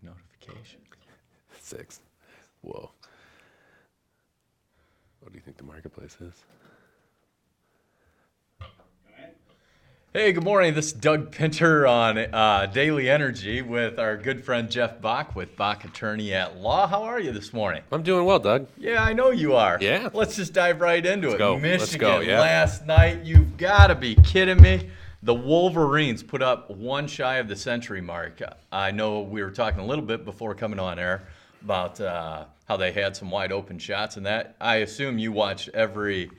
notifications. 6. Whoa. What do you think the marketplace is? Hey, good morning. This is Doug Pinter on Daily Energy with our good friend Jeff Bach with Bach Attorney at Law. How are you this morning? I'm doing well, Doug. Yeah, I know you are. Yeah. Let's just dive right into it. Go. Michigan Let's go, yeah. last night. You've got to be kidding me. The Wolverines put up one shy of the century mark. I know we were talking a little bit before coming on air about how they had some wide open shots and that. I assume you watched every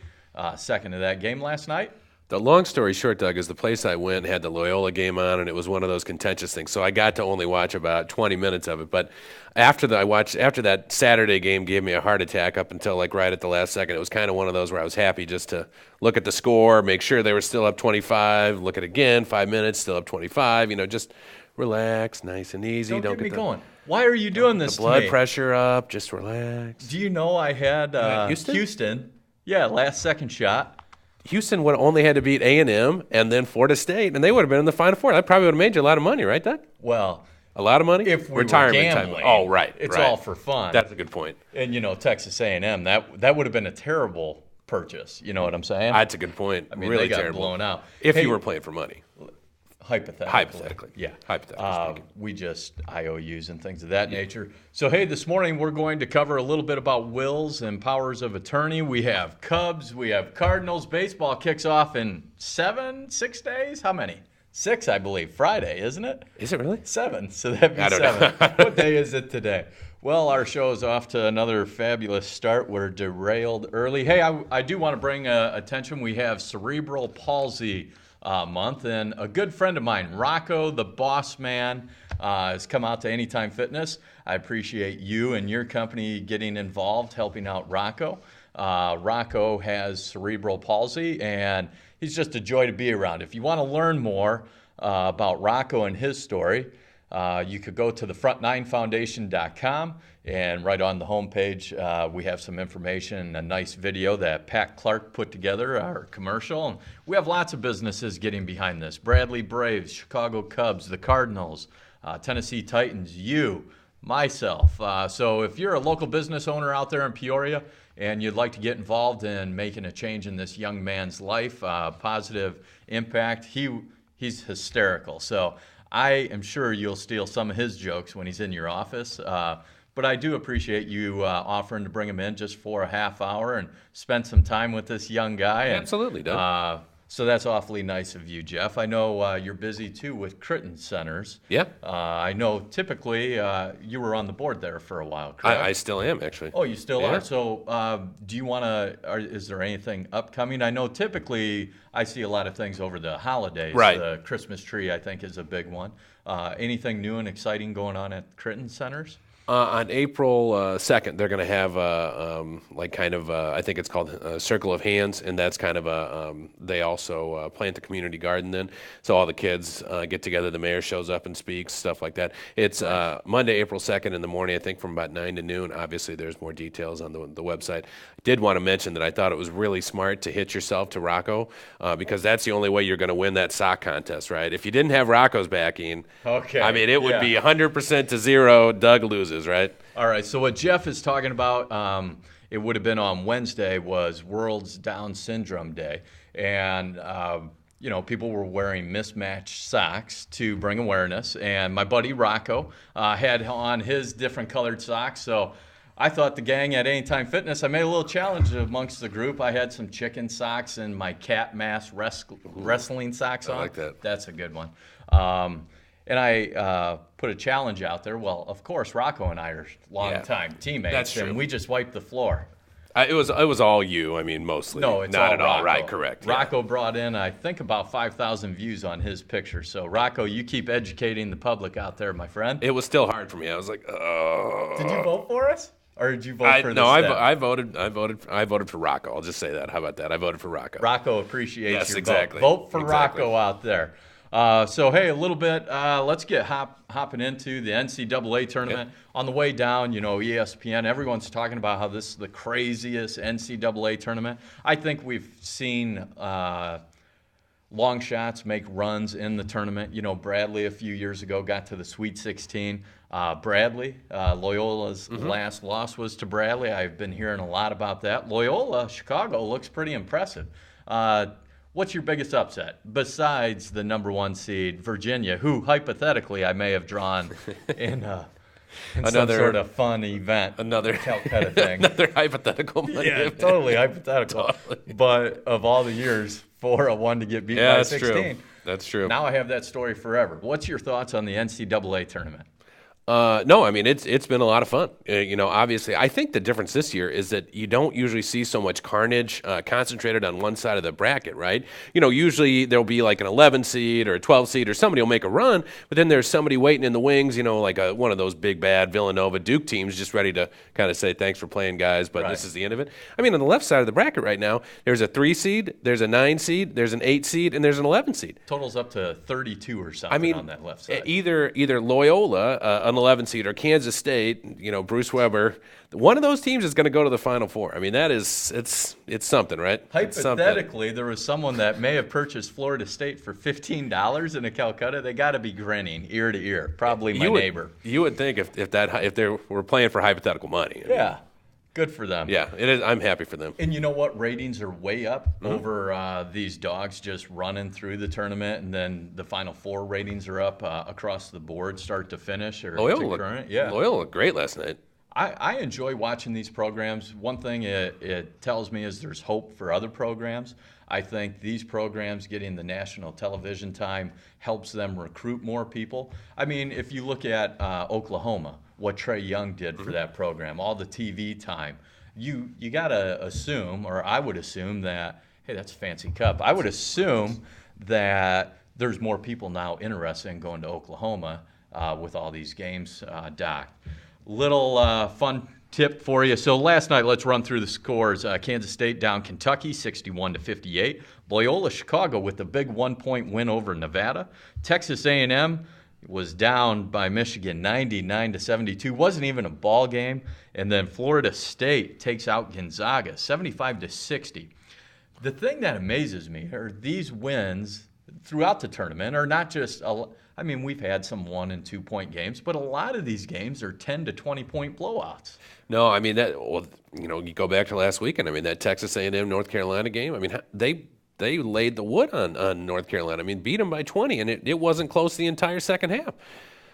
second of that game last night? The long story short, Doug, is the place I went had the Loyola game on, and it was one of those contentious things. So I got to only watch about 20 minutes of it. But after that Saturday game gave me a heart attack up until like right at the last second. It was kind of one of those where I was happy just to look at the score, make sure they were still up 25, look at it again, 5 minutes, still up 25. Just relax, nice and easy. Don't get me going. Why are you doing this the blood to me? pressure up, just relax. Do you know I had Houston? Yeah, last second shot. Houston would only had to beat A&M and then Florida State, and they would have been in the Final Four. That probably would have made you a lot of money, right, Doug? Well, a lot of money? If we Retirement were gambling, time. Oh, right. It's right. all for fun. That's a good point. And, Texas A&M, that would have been a terrible purchase. You know what I'm saying? That's a good point. I mean, really they got terrible. blown out. If you were playing for money. Hypothetically. Yeah. Hypothetically speaking. We just IOUs and things of that nature. So, hey, this morning we're going to cover a little bit about wills and powers of attorney. We have Cubs. We have Cardinals. Baseball kicks off in 6 days? How many? 6, I believe. Friday, isn't it? Is it really? 7. So that'd be 7. What day is it today? Well, our show is off to another fabulous start. We're derailed early. Hey, I do want to bring attention. We have Cerebral Palsy month, and a good friend of mine, Rocco, the boss man, has come out to Anytime Fitness. I appreciate you and your company getting involved, helping out Rocco. Rocco has cerebral palsy, and he's just a joy to be around. If you want to learn more about Rocco and his story, you could go to thefront9foundation.com, and right on the homepage, we have some information, a nice video that Pat Clark put together, our commercial. And we have lots of businesses getting behind this. Bradley Braves, Chicago Cubs, the Cardinals, Tennessee Titans, you, myself. So if you're a local business owner out there in Peoria and you'd like to get involved in making a change in this young man's life, positive impact, he's hysterical. So I am sure you'll steal some of his jokes when he's in your office. But I do appreciate you offering to bring him in just for a half hour and spend some time with this young guy. Absolutely, Doug. So that's awfully nice of you, Jeff. I know you're busy, too, with Critton Centers. Yep. I know typically you were on the board there for a while, correct? I still am, actually. Oh, you still are? So do you want to, is there anything upcoming? I know typically I see a lot of things over the holidays. Right. The Christmas tree, I think, is a big one. Anything new and exciting going on at Critton Centers? On April 2nd, they're going to have I think it's called Circle of Hands, and that's kind of they also plant the community garden then. So all the kids get together, the mayor shows up and speaks, stuff like that. It's Monday, April 2nd in the morning, I think from about 9 to noon. Obviously, there's more details on the website. I did want to mention that I thought it was really smart to hitch yourself to Rocco because that's the only way you're going to win that sock contest, right? If you didn't have Rocco's backing, I mean, it would be 100% to 0, Doug loses. Right. All right. So what Jeff is talking about, it would have been on Wednesday, was World's Down Syndrome Day. And, people were wearing mismatched socks to bring awareness. And my buddy Rocco had on his different colored socks. So I thought the gang at Anytime Fitness, I made a little challenge amongst the group. I had some chicken socks and my cat mask wrestling socks on. I like that. That's a good one. And I put a challenge out there. Well, of course, Rocco and I are longtime teammates. That's true. And we just wiped the floor. It was all you. I mean, mostly. No, it's not all at all. Rocco. Right, correct. Rocco brought in, I think, about 5,000 views on his picture. So, Rocco, you keep educating the public out there, my friend. It was still hard for me. I was like, oh. Did you vote for us? Or did you vote for this? No, I voted for Rocco. I'll just say that. How about that? I voted for Rocco. Rocco appreciates your exactly. Vote for Rocco out there. So, hey, a little bit, let's get hopping into the NCAA tournament. Yep. On the way down, ESPN, everyone's talking about how this is the craziest NCAA tournament. I think we've seen long shots make runs in the tournament. Bradley a few years ago got to the Sweet 16. Bradley, Loyola's last loss was to Bradley. I've been hearing a lot about that. Loyola, Chicago, looks pretty impressive. What's your biggest upset besides the number 1 seed, Virginia, who hypothetically I may have drawn in some sort of fun event, another Calcutta thing. Another hypothetical money. Yeah, totally hypothetical. Totally. But of all the years, 4-1 to get beat by 16. True. That's true. Now I have that story forever. What's your thoughts on the NCAA tournament? No, I mean, it's been a lot of fun. Obviously, I think the difference this year is that you don't usually see so much carnage concentrated on one side of the bracket, right? Usually there'll be like an 11 seed or a 12 seed or somebody will make a run, but then there's somebody waiting in the wings, like one of those big bad Villanova Duke teams just ready to kind of say, thanks for playing, guys, but This is the end of it. I mean, on the left side of the bracket right now, there's a 3 seed, there's a 9 seed, there's an 8 seed, and there's an 11 seed. Totals up to 32 or something on that left side. Either Loyola, an 11 seed, or Kansas State, Bruce Weber, one of those teams is going to go to the Final Four. I mean, it's something, right? Hypothetically, there was someone that may have purchased Florida State for $15 in a Calcutta. They got to be grinning ear to ear. Probably my neighbor. You would think if they were playing for hypothetical money. Yeah. Good for them. Yeah, it is. I'm happy for them. And you know what? Ratings are way up over these dogs just running through the tournament, and then the Final Four ratings are up across the board, start to finish or Loyola to current. Yeah, Loyola looked great last night. I enjoy watching these programs. One thing it tells me is there's hope for other programs. I think these programs getting the national television time helps them recruit more people. I mean, if you look at Oklahoma, what Trae Young did for that program, all the TV time, you got to assume, or I would assume that, hey, that's a fancy cup. I would assume that there's more people now interested in going to Oklahoma with all these games docked. Little fun tip for you. So last night, let's run through the scores. Kansas State down Kentucky 61-58. Loyola Chicago with the big 1-point win over Nevada. Texas A&M was down by Michigan 99-72. Wasn't even a ball game. And then Florida State takes out Gonzaga 75-60. The thing that amazes me are these wins throughout the tournament are not just I mean, we've had some 1- and 2-point games, but a lot of these games are 10 to 20-point blowouts. No, I mean you go back to last weekend. I mean, that Texas A&M North Carolina game. I mean, they laid the wood on North Carolina. I mean, beat them by 20, and it wasn't close the entire second half.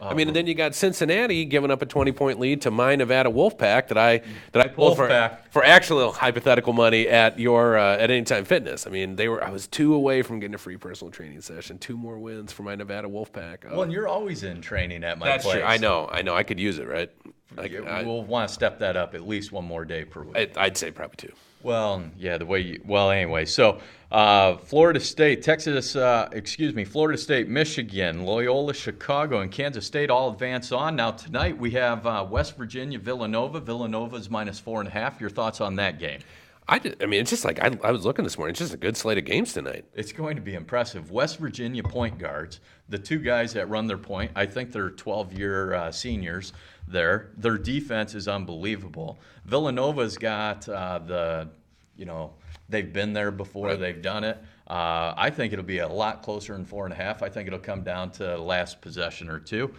I mean, and then you got Cincinnati giving up a 20-point lead to my Nevada Wolfpack that I pulled for actual hypothetical money at your at Anytime Fitness. I mean, I was 2 away from getting a free personal training session. 2 more wins for my Nevada Wolfpack. Well, and you're always in training at my place. That's true. I know. I could use it, right? We'll want to step that up at least 1 more day per week. I'd say probably 2. Well, yeah, anyway. So Florida State, Florida State, Michigan, Loyola, Chicago, and Kansas State all advance on. Now tonight we have West Virginia, Villanova. Villanova's -4.5. Your thoughts on that game? I mean, it's just like I was looking this morning. It's just a good slate of games tonight. It's going to be impressive. West Virginia point guards, the 2 guys that run their point, I think they're 12-year seniors there. Their defense is unbelievable. Villanova's got they've been there before. Right. They've done it. I think it'll be a lot closer than 4.5. I think it'll come down to last possession or 2.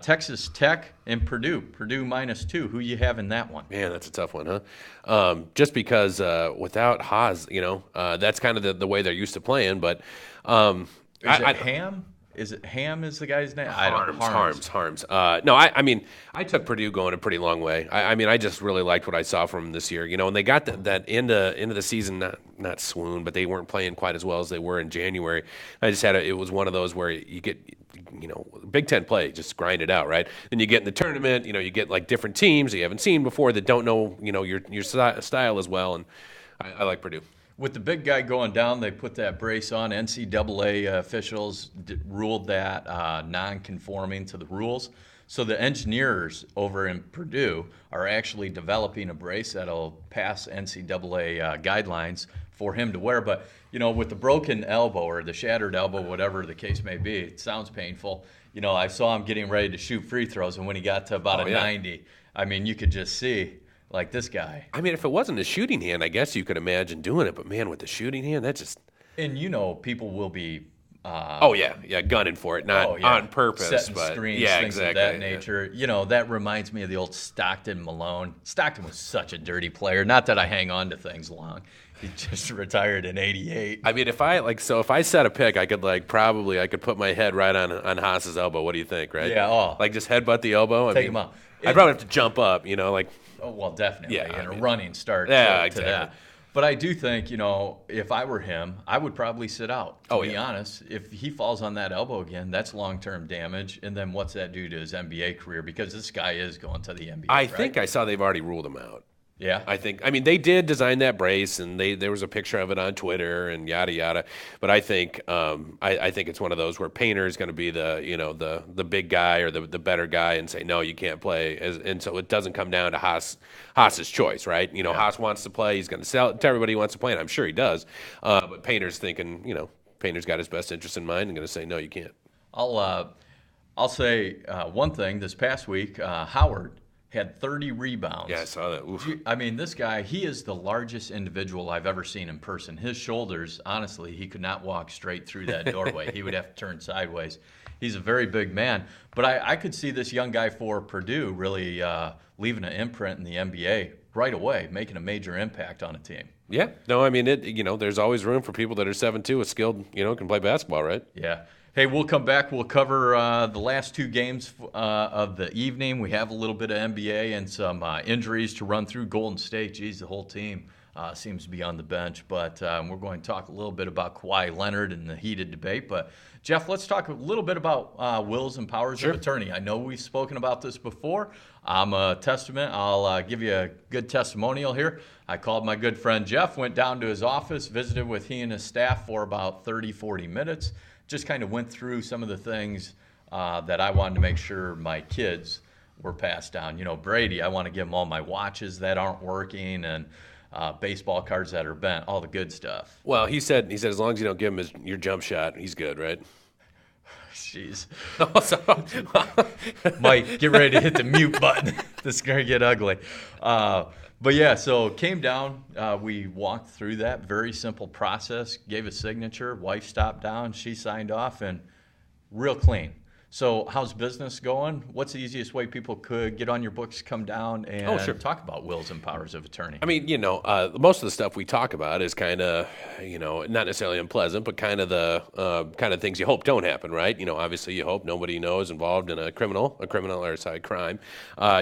Texas Tech and Purdue. Purdue -2. Who you have in that one? Man, that's a tough one, huh? Just because without Haas, that's kind of the way they're used to playing. But is it Ham? Is it Ham is the guy's name? Harms. No, I mean, I took Purdue going a pretty long way. I mean, I just really liked what I saw from them this year. And they got that end of the season, not swoon, but they weren't playing quite as well as they were in January. I just it was one of those where you get, Big Ten play, just grind it out, right? Then you get in the tournament, you get like different teams that you haven't seen before that don't know, your style as well, and I like Purdue. With the big guy going down, they put that brace on. NCAA officials ruled that non-conforming to the rules. So the engineers over in Purdue are actually developing a brace that'll pass NCAA guidelines for him to wear. But, with the broken elbow or the shattered elbow, whatever the case may be, it sounds painful. I saw him getting ready to shoot free throws, and when he got to about 90, I mean, you could just see. Like this guy. I mean, if it wasn't a shooting hand, I guess you could imagine doing it. But, man, with the shooting hand, that just... And, people will be Oh yeah, gunning for it, not on purpose, setting but screens, yeah, things exactly. of that nature. That reminds me of the old Stockton Malone. Stockton was such a dirty player. Not that I hang on to things long. He just retired in '88. I mean, if I set a pick, I could probably put my head right on Haas's elbow. What do you think, right? Yeah. Oh, Like just headbutt the elbow. take him out. I'd probably have to jump up, like. Oh, well, definitely. Yeah, And a running start Yeah, to exactly. that. But I do think, if I were him, I would probably sit out. To be honest, if he falls on that elbow again, that's long-term damage. And then what's that do to his NBA career? Because this guy is going to the NBA. I think I saw they've already ruled him out. Yeah. I mean, they did design that brace, and there was a picture of it on Twitter and yada yada. But I think I think it's one of those where Painter is going to be the big guy or the better guy and say no, you can't play, and so it doesn't come down to Haas's choice, right? Haas wants to play, he's going to tell everybody he wants to play, and I'm sure he does. But Painter's thinking, Painter's got his best interest in mind and going to say no, you can't. I'll say one thing. This past week, Howard had 30 rebounds. Yeah, I saw that. Oof. I mean, this guy, he is the largest individual I've ever seen in person. His shoulders, honestly, he could not walk straight through that doorway. He would have to turn sideways. He's a very big man. But I could see this young guy for Purdue really leaving an imprint in the NBA right away, making a major impact on a team. Yeah. No, I mean, there's always room for people that are 7'2", with skilled, can play basketball, right? Yeah. Hey, we'll come back. We'll cover the last two games of the evening. We have a little bit of NBA and some injuries to run through. Golden State, geez, the whole team seems to be on the bench. But we're going to talk a little bit about Kawhi Leonard and the heated debate. But, Jeff, let's talk a little bit about wills and powers of attorney. I know we've spoken about this before. I'm a testament. I'll give you a good testimonial here. I called my good friend Jeff, went down to his office, visited with he and his staff for about 30, 40 minutes. Just kind of went through some of the things that I wanted to make sure my kids were passed down. Brady, I want to give him all my watches that aren't working and baseball cards that are bent, all the good stuff. Well, he said as long as you don't give him your jump shot, he's good, right? Jeez. Mike, get ready to hit the mute button. This is going to get ugly. But yeah, so came down, we walked through that very simple process, gave a signature, wife stopped down, she signed off, and real clean. So how's business going? What's the easiest way people could get on your books, come down, and talk about wills and powers of attorney? I mean, most of the stuff we talk about is kind of, not necessarily unpleasant, but kind of the kind of things you hope don't happen, right? Obviously you hope nobody knows involved in a crime.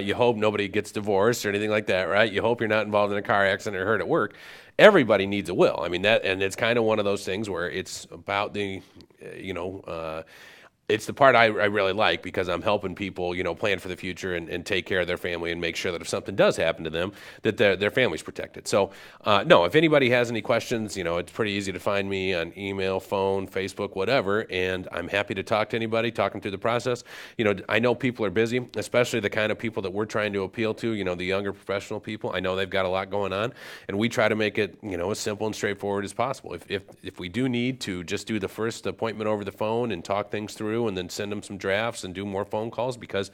You hope nobody gets divorced or anything like that, right? You hope you're not involved in a car accident or hurt at work. Everybody needs a will. I mean, and it's kind of one of those things where it's about the, it's the part I really like because I'm helping people, plan for the future and take care of their family and make sure that if something does happen to them, that their family's protected. So, no, if anybody has any questions, it's pretty easy to find me on email, phone, Facebook, whatever, and I'm happy to talk to anybody, talk them through the process. I know people are busy, especially the kind of people that we're trying to appeal to, the younger professional people. I know they've got a lot going on, and we try to make it, as simple and straightforward as possible. If we do need to just do the first appointment over the phone and talk things through, and then send them some drafts and do more phone calls because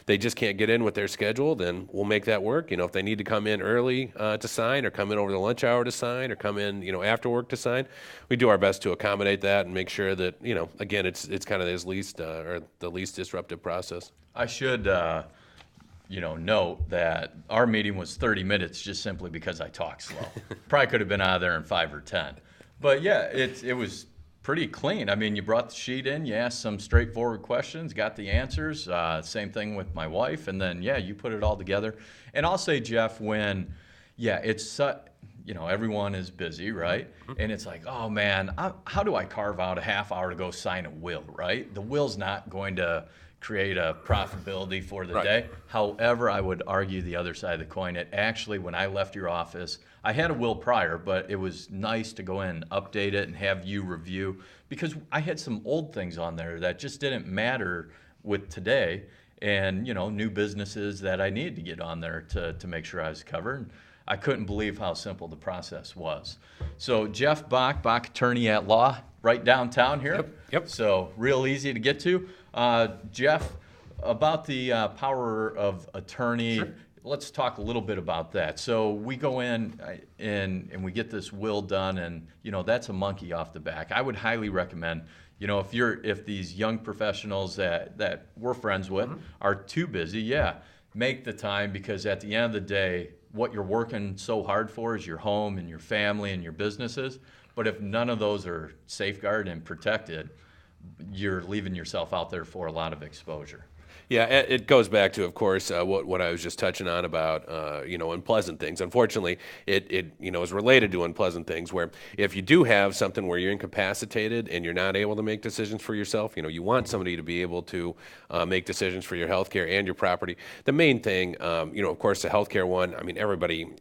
they just can't get in with their schedule, then we'll make that work. If they need to come in early to sign or come in over the lunch hour to sign or come in, after work to sign, we do our best to accommodate that and make sure that, again, it's kind of the least disruptive process. I should, note that our meeting was 30 minutes just simply because I talk slow. Probably could have been out of there in 5 or 10. But yeah, it was pretty clean. I mean, you brought the sheet in, you asked some straightforward questions, got the answers. Same thing with my wife, and then you put it all together. And I'll say, Jeff, when it's everyone is busy, right? And it's like, oh man, how do I carve out a half hour to go sign a will, right? The will's not going to create a profitability for the day. However, I would argue the other side of the coin. It actually, when I left your office, I had a will prior, but it was nice to go in and update it and have you review because I had some old things on there that just didn't matter with today and, new businesses that I needed to get on there to make sure I was covered. I couldn't believe how simple the process was. So Jeff Bach, Bach Attorney at Law, right downtown here. Yep. So real easy to get to. Jeff, about the power of attorney, let's talk a little bit about that. So we go in and we get this will done, and that's a monkey off the back. I would highly recommend, if these young professionals that we're friends with are too busy, make the time, because at the end of the day, what you're working so hard for is your home and your family and your businesses. But if none of those are safeguarded and protected, you're leaving yourself out there for a lot of exposure. Yeah, it goes back to, of course, what I was just touching on about, unpleasant things. Unfortunately, it is related to unpleasant things, where if you do have something where you're incapacitated and you're not able to make decisions for yourself, you want somebody to be able to make decisions for your health care and your property. The main thing, of course, the health care one, I mean, everybody,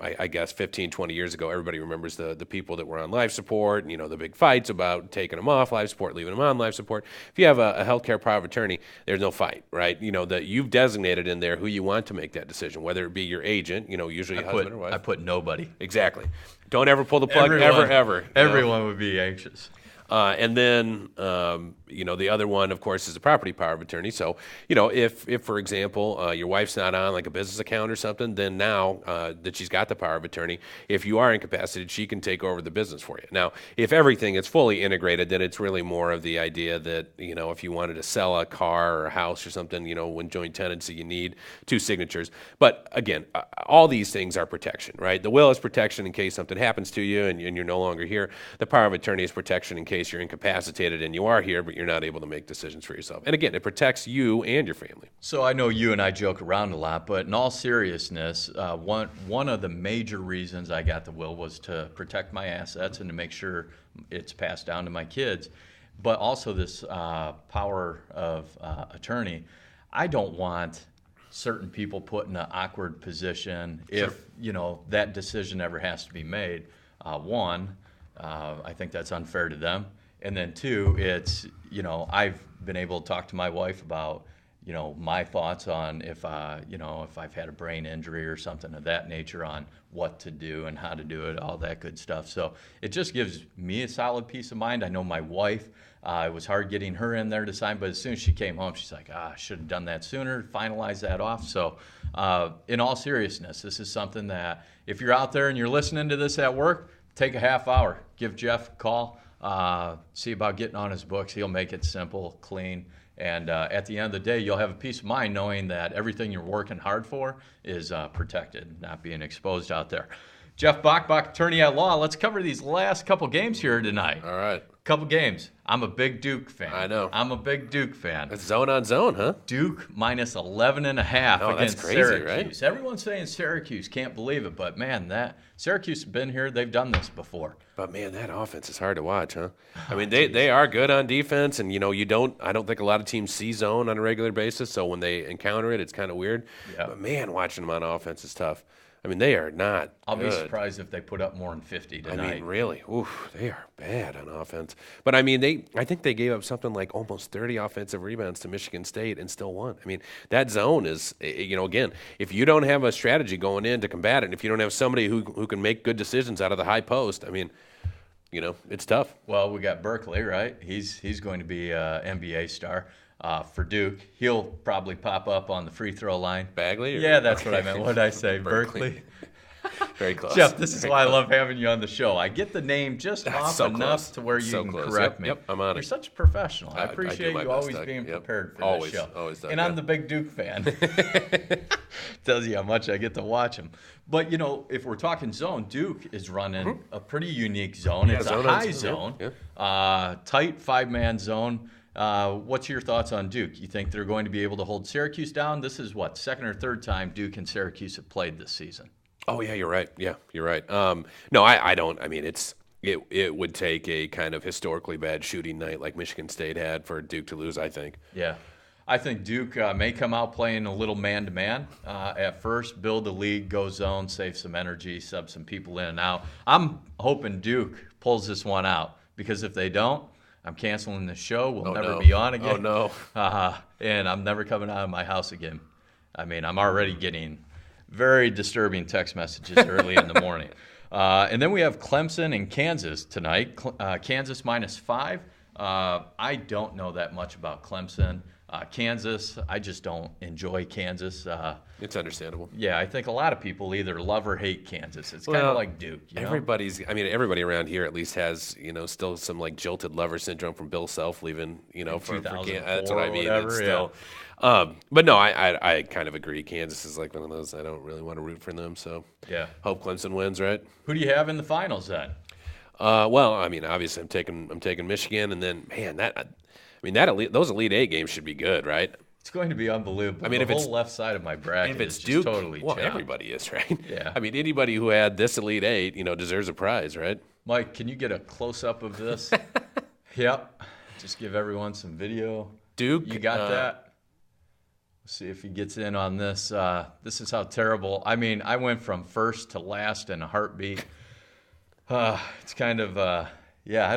I guess 15, 20 years ago, everybody remembers the people that were on life support, the big fights about taking them off life support, leaving them on life support. If you have a health care power of attorney, there's no fight, right? That you've designated in there who you want to make that decision, whether it be your agent, usually husband or wife. I put nobody. Exactly. Don't ever pull the plug, ever. Everyone would be anxious. And then, the other one, of course, is the property power of attorney. So, if for example, your wife's not on like a business account or something, then now that she's got the power of attorney, if you are incapacitated, she can take over the business for you. Now, if everything is fully integrated, then it's really more of the idea that, if you wanted to sell a car or a house or something, when joint tenancy, you need 2 signatures. But again, all these things are protection, right? The will is protection in case something happens to you and you're no longer here. The power of attorney is protection in case you're incapacitated and you are here, but you're not able to make decisions for yourself. And again, it protects you and your family. So I know you and I joke around a lot, but in all seriousness, one of the major reasons I got the will was to protect my assets and to make sure it's passed down to my kids. But also this power of attorney, I don't want certain people put in an awkward position if that decision ever has to be made. One, I think that's unfair to them. And then 2, it's, I've been able to talk to my wife about, my thoughts on if I've had a brain injury or something of that nature, on what to do and how to do it, all that good stuff. So it just gives me a solid peace of mind. I know my wife, it was hard getting her in there to sign, but as soon as she came home, she's like, I should have done that sooner, finalize that off. So in all seriousness, this is something that if you're out there and you're listening to this at work, take a half hour, give Jeff a call. See about getting on his books. He'll make it simple, clean, and at the end of the day, you'll have a peace of mind knowing that everything you're working hard for is protected, not being exposed out there. Jeff Bach, attorney at law. Let's cover these last couple games here tonight. All right. Couple games. I'm a big Duke fan. I know. I'm a big Duke fan. It's zone on zone, huh? Duke minus 11.5 against that's crazy, Syracuse. right? Everyone's saying Syracuse. Can't believe it, but man, that Syracuse has been here. They've done this before. But man, that offense is hard to watch, huh? I mean, they are good on defense, and I don't think a lot of teams see zone on a regular basis. So when they encounter it, it's kind of weird. Yeah. But man, watching them on offense is tough. I mean, they are not I'll good. be surprised if they put up more than 50 tonight. I mean, really, they are bad on offense. But I mean, I think they gave up something like almost 30 offensive rebounds to Michigan State and still won. I mean, that zone is, again, if you don't have a strategy going in to combat it, and if you don't have somebody who can make good decisions out of the high post, I mean, it's tough. Well, we got Berkeley, right? He's going to be an NBA star. For Duke, he'll probably pop up on the free throw line. Bagley? Yeah, that's what I meant. What did I say? Berkeley? Very close. Jeff, this is why I love having you on the show. I get the name just off enough to where you can correct me. Yep, I'm on it. You're such a professional. I I appreciate do my you best, always Doug. being Yep. prepared for Always, this show. always, Doug, and I'm the big Duke fan. Tells you how much I get to watch him. But, if we're talking zone, Duke is running a pretty unique zone. Yeah, it's zone a on high zone, zone, tight 5-man zone. What's your thoughts on Duke? You think they're going to be able to hold Syracuse down? This is what, second or third time Duke and Syracuse have played this season? Oh yeah, you're right. Yeah, you're right. No, I don't. I mean, it would take a kind of historically bad shooting night like Michigan State had for Duke to lose, I think. Yeah. I think Duke may come out playing a little man-to-man at first, build the lead, go zone, save some energy, sub some people in and out. I'm hoping Duke pulls this one out, because if they don't, I'm canceling the show. We'll never be on again. Oh, no. And I'm never coming out of my house again. I mean, I'm already getting very disturbing text messages early in the morning. And then we have Clemson and Kansas tonight. Kansas -5. I don't know that much about Clemson. Kansas, I just don't enjoy Kansas. It's understandable. Yeah, I think a lot of people either love or hate Kansas. It's kind of like Duke. You know? Everybody around here at least has, still some like jilted lover syndrome from Bill Self leaving, for that's what I mean. Whatever, it's still, but no, I kind of agree. Kansas is like one of those, I don't really want to root for them. So yeah, hope Clemson wins, right? Who do you have in the finals then? Obviously I'm taking Michigan, and then those Elite Eight games should be good, right? It's going to be unbelievable. The whole left side of my bracket is just Duke, totally chopped. everybody is, right? Yeah. Anybody who had this Elite Eight, deserves a prize, right? Mike, can you get a close-up of this? Yep. Just give everyone some video. Duke. You got that? Let's see if he gets in on this. This is how terrible. I went from first to last in a heartbeat. It's kind of, I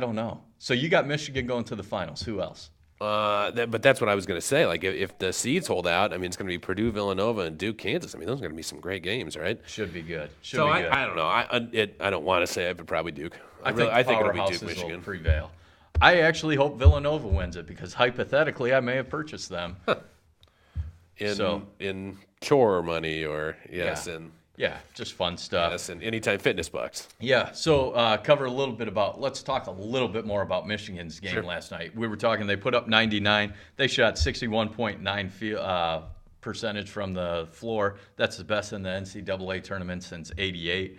don't know. So you got Michigan going to the finals. Who else? But that's what I was going to say. Like, if the seeds hold out, it's going to be Purdue, Villanova, and Duke, Kansas. Those are going to be some great games, right? Should be good. I don't know. I don't want to say it, but probably Duke. I think it'll be Duke, Michigan. Prevail. I actually hope Villanova wins it because hypothetically, I may have purchased them. In chore money Yeah, just fun stuff. Yes, and Anytime Fitness bucks. Yeah, so let's talk a little bit more about Michigan's game last night. We were talking, they put up 99. They shot 61.9 percentage from the floor. That's the best in the NCAA tournament since '88.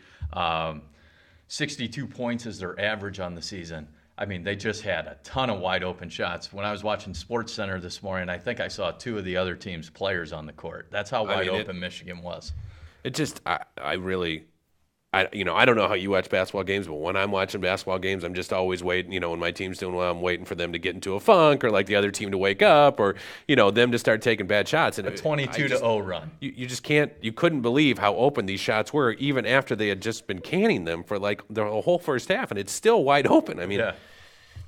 62 points is their average on the season. They just had a ton of wide open shots. When I was watching SportsCenter this morning, I think I saw two of the other team's players on the court. That's how wide open Michigan was. It just, I don't know how you watch basketball games, but when I'm watching basketball games, I'm just always waiting. When my team's doing well, I'm waiting for them to get into a funk, or like the other team to wake up, or them to start taking bad shots. And a 22-0 run. You just can't. You couldn't believe how open these shots were, even after they had just been canning them for like the whole first half, and it's still wide open. Yeah.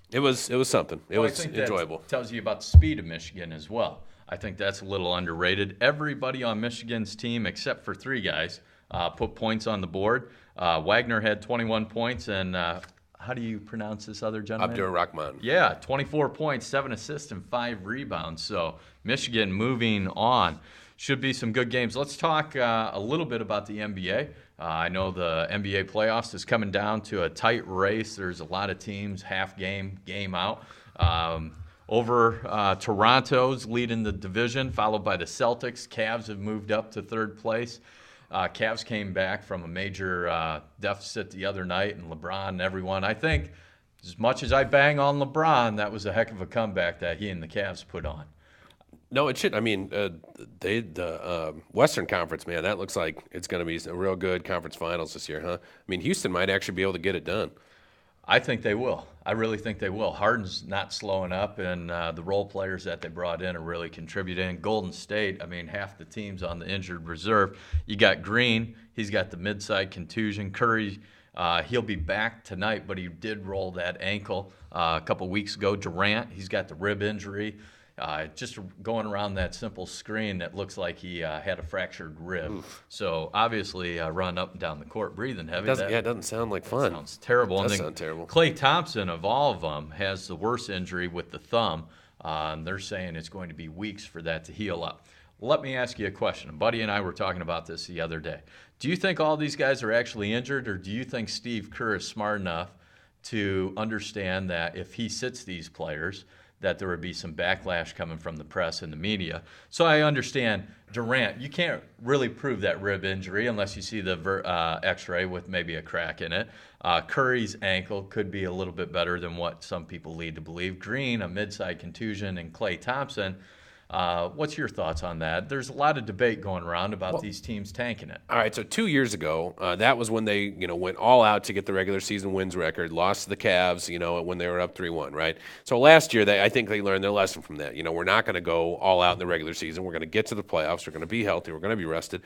It was something. It was enjoyable. That tells you about the speed of Michigan as well. I think that's a little underrated. Everybody on Michigan's team, except for three guys, put points on the board. Wagner had 21 points, and how do you pronounce this other gentleman? Abdur-Rahman. Yeah, 24 points, 7 assists, and 5 rebounds. So Michigan moving on. Should be some good games. Let's talk a little bit about the NBA. I know the NBA playoffs is coming down to a tight race. There's a lot of teams, half game, game out. Toronto's leading the division, followed by the Celtics. Cavs have moved up to third place. Cavs came back from a major deficit the other night, and LeBron and everyone. I think as much as I bang on LeBron, that was a heck of a comeback that he and the Cavs put on. No, it should. The Western Conference, man, that looks like it's going to be a real good conference finals this year, huh? Houston might actually be able to get it done. I think they will. I really think they will. Harden's not slowing up, and the role players that they brought in are really contributing. Golden State, half the team's on the injured reserve. You got Green. He's got the mid-side contusion. Curry, he'll be back tonight, but he did roll that ankle a couple weeks ago. Durant, he's got the rib injury. Just going around that simple screen, that looks like he had a fractured rib. Oof. So obviously, run up and down the court, breathing heavy. It doesn't sound like fun. Sounds terrible. It does sound terrible. Klay Thompson, of all of them, has the worst injury with the thumb. And they're saying it's going to be weeks for that to heal up. Let me ask you a question. A buddy and I were talking about this the other day. Do you think all these guys are actually injured, or do you think Steve Kerr is smart enough to understand that if he sits these players, that there would be some backlash coming from the press and the media? So I understand Durant, you can't really prove that rib injury unless you see the x-ray with maybe a crack in it. Curry's ankle could be a little bit better than what some people lead to believe. Green, a mid-side contusion, and Klay Thompson. What's your thoughts on that? There's a lot of debate going around about these teams tanking it. All right, so 2 years ago, that was when they went all out to get the regular season wins record, lost to the Cavs, when they were up 3-1, right? So last year, I think they learned their lesson from that. We're not going to go all out in the regular season. We're going to get to the playoffs. We're going to be healthy. We're going to be rested.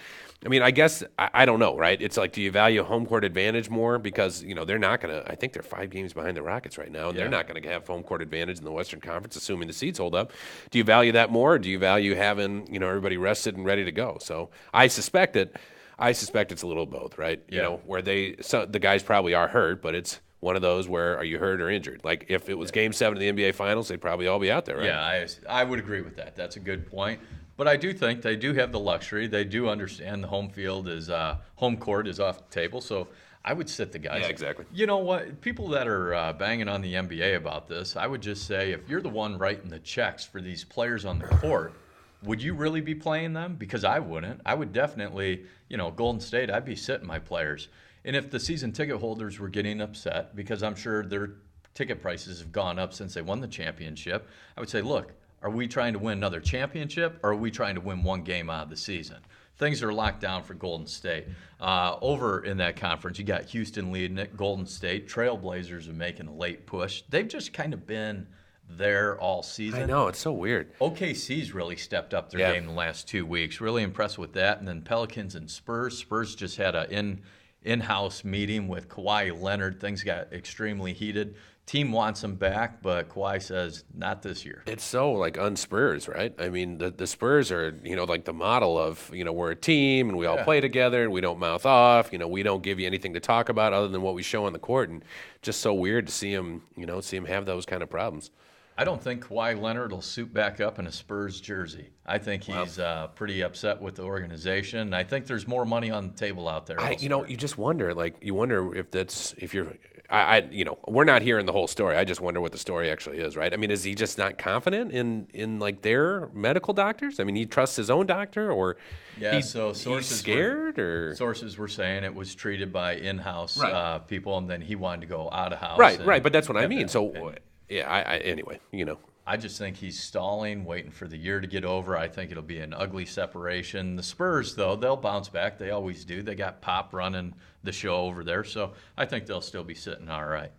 I guess, I don't know, right? It's like, do you value home court advantage more? Because, they're not going to – I think they're 5 games behind the Rockets right now, and they're not going to have home court advantage in the Western Conference, assuming the seeds hold up. Do you value that more? Or do you value having everybody rested and ready to go? So I suspect it's a little of both, right? Yeah. Where the guys probably are hurt, but it's one of those where, are you hurt or injured? Like if it was Game 7 of the NBA Finals, they'd probably all be out there, right? Yeah, I would agree with that. That's a good point. But I do think they do have the luxury. They do understand the home court is off the table. So I would sit the guys. Yeah, exactly. You know what? People that are banging on the NBA about this, I would just say if you're the one writing the checks for these players on the court, would you really be playing them? Because I wouldn't. I would definitely, Golden State, I'd be sitting my players. And if the season ticket holders were getting upset, because I'm sure their ticket prices have gone up since they won the championship, I would say, look, are we trying to win another championship, or are we trying to win one game out of the season? Things are locked down for Golden State. Over in that conference, you got Houston leading it, Golden State. Trailblazers are making a late push. They've just kind of been there all season. I know, it's so weird. OKC's really stepped up their game the last 2 weeks. Really impressed with that. And then Pelicans and Spurs. Spurs just had an in-house meeting with Kawhi Leonard. Things got extremely heated. Team wants him back, but Kawhi says not this year. It's so like un-Spurs, right? I mean, the Spurs are, like the model of, we're a team and we all play together and we don't mouth off. We don't give you anything to talk about other than what we show on the court. And just so weird to see him have those kind of problems. I don't think Kawhi Leonard will suit back up in a Spurs jersey. I think he's pretty upset with the organization. I think there's more money on the table out there. You just wonder, we're not hearing the whole story. I just wonder what the story actually is, right? I mean, is he just not confident in like their medical doctors? I mean, he trusts his own doctor, or so sources he's scared, or sources were saying it was treated by in-house people, and then he wanted to go out of house. Right. But that's what I mean. So. Yeah, anyway. I just think he's stalling, waiting for the year to get over. I think it'll be an ugly separation. The Spurs, though, they'll bounce back. They always do. They got Pop running the show over there, so I think they'll still be sitting all right.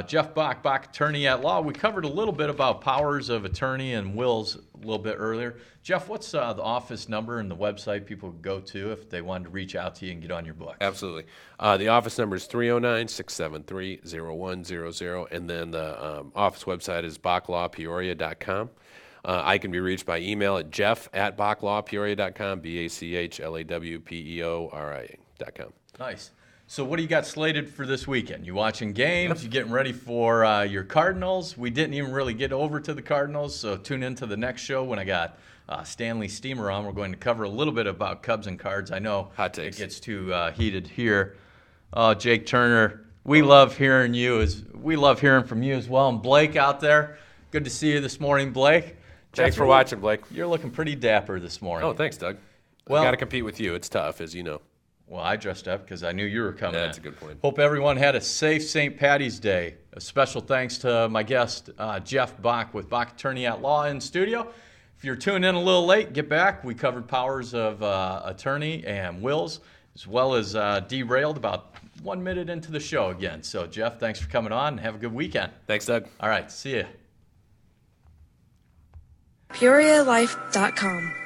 Jeff Bach, Bach attorney at law. We covered a little bit about powers of attorney and wills a little bit earlier. Jeff, what's the office number and the website people could go to if they wanted to reach out to you and get on your book? Absolutely. The office number is 309-673-0100, and then the office website is bachlawpeoria.com. I can be reached by email at jeff@bachlawpeoria.com, BACHLAWPEORIA.com. Nice. So what do you got slated for this weekend? You watching games? You getting ready for your Cardinals? We didn't even really get over to the Cardinals, so tune into the next show when I got Stanley Steamer on. We're going to cover a little bit about Cubs and Cards. I know hot takes. It gets too heated here. Jake Turner, we love hearing you. We love hearing from you as well. And Blake out there, good to see you this morning, Blake. Thanks for watching, Blake. You're looking pretty dapper this morning. Oh, thanks, Doug. Well, got to compete with you. It's tough, as you know. Well, I dressed up because I knew you were coming. Yeah, that's a good point. Hope everyone had a safe St. Patty's Day. A special thanks to my guest, Jeff Bach with Bach Attorney at Law in studio. If you're tuning in a little late, get back. We covered powers of attorney and wills, as well as derailed about 1 minute into the show again. So, Jeff, thanks for coming on, and have a good weekend. Thanks, Doug. All right, see ya. PeoriaLife.com